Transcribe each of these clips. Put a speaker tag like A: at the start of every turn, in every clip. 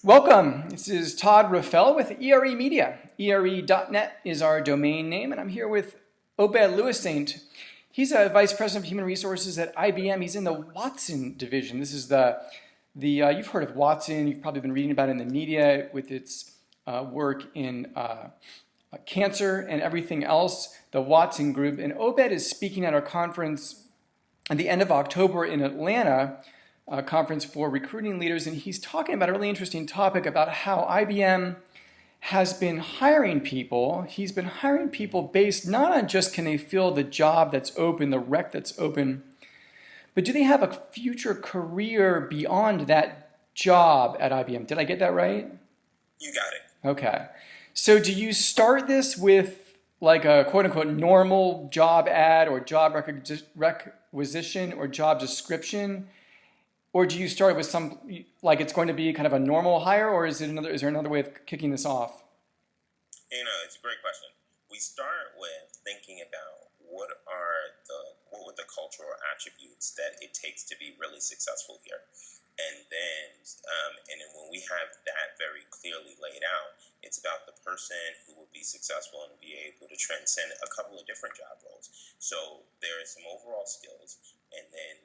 A: Welcome. This is Todd Raffel with ERE Media. ERE.net is our domain name, and I'm here with Obed Louissaint. He's a Vice President of Human Resources at IBM. He's in the Watson division. This is you've heard of Watson. You've probably been reading about it in the media with its work in cancer and everything else, the Watson Group. And Obed is speaking at our conference at the end of October in Atlanta, a conference for recruiting leaders, and he's talking about a really interesting topic about how IBM has been hiring people. He's been hiring people based not on just can they fill the job that's open, the rec that's open, but do they have a future career beyond that job at IBM? Did I get that right?
B: You got it.
A: Okay. So do you start this with like a quote-unquote normal job ad or job requisition or job description? Or do you start with some, like it's going to be kind of a normal hire, or is there another way of kicking this off?
B: It's a great question. We start with thinking about what would the cultural attributes that it takes to be really successful here. And then when we have that very clearly laid out, it's about the person who will be successful and be able to transcend a couple of different job roles. So there are some overall skills, and then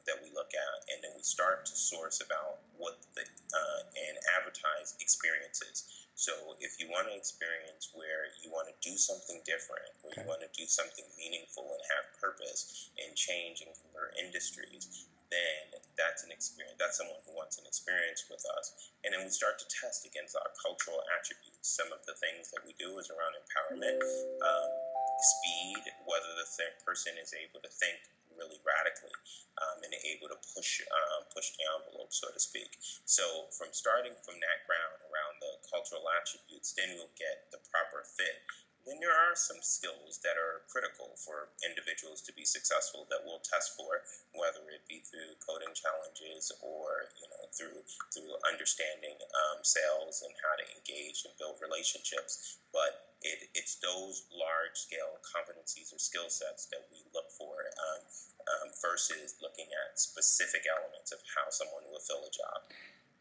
B: that we look at, and then we start to source about what and advertise experiences. So if you want an experience where you want to do something different, where you want to do something meaningful and have purpose and change and convert industries, then that's an experience. That's someone who wants an experience with us. And then we start to test against our cultural attributes. Some of the things that we do is around empowerment, speed, whether the person is able to think really radically and able to push the envelope, so to speak. So from starting from that ground around the cultural attributes, then we'll get the proper fit. Then there are some skills that are critical for individuals to be successful that we'll test for, whether it be through coding challenges or through understanding sales and how to engage and build relationships. But it's those large-scale competencies or skill sets that we look for versus looking at specific elements of how someone will fill a job.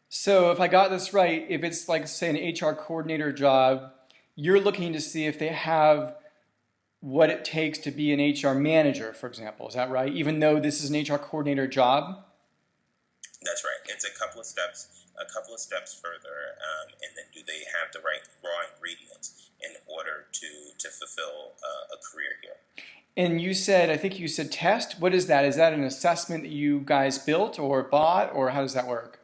A: So if I got this right, if it's like, say, an HR coordinator job, you're looking to see if they have what it takes to be an HR manager, for example. Is that right? Even though this is an HR coordinator job?
B: That's right. It's a couple of steps further, and then do they have the right raw ingredients in order to fulfill a career here?
A: And I think you said test. What is that? Is that an assessment that you guys built or bought, or how does that work?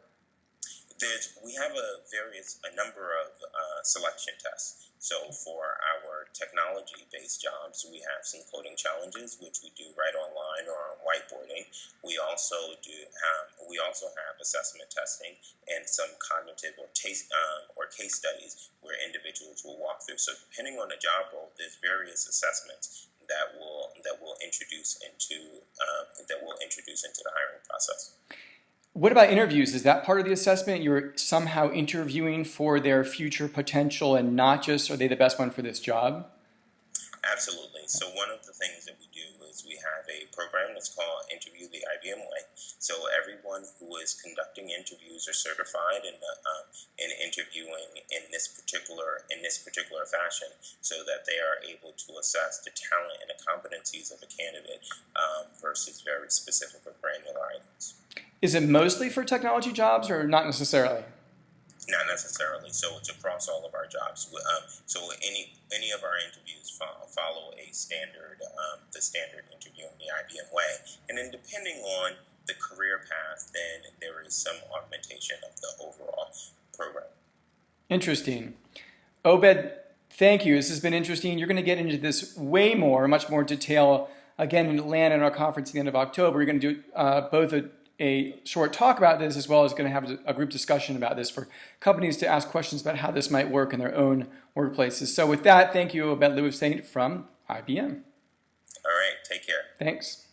B: We have a number of selection tests. So for our technology-based jobs, we have some coding challenges, which we do right online or on whiteboarding. We also have assessment testing and some cognitive or case studies where individuals will walk through. So depending on the job role, there's various assessments that will introduce into the hiring process.
A: What about interviews? Is that part of the assessment? You're somehow interviewing for their future potential and not just are they the best one for this job?
B: Absolutely. So one of the things that we do is we have a program that's called Interview the IBM Way. So everyone who is conducting interviews are certified in interviewing in this particular fashion, so that they are able to assess the talent and the competencies of a candidate versus very specific or granular items.
A: Is it mostly for technology jobs or not necessarily?
B: Not necessarily. So it's across all of our jobs. So any of our interviews follow a standard, the standard interview in the IBM way. And then depending on the career path, then there is some augmentation of the overall program.
A: Interesting. Obed, thank you. This has been interesting. You're going to get into this much more detail again in Atlanta at our conference at the end of October. You're going to do both a short talk about this as well as going to have a group discussion about this for companies to ask questions about how this might work in their own workplaces. So with that, thank you, Obed Louissaint from IBM.
B: All right, take care.
A: Thanks.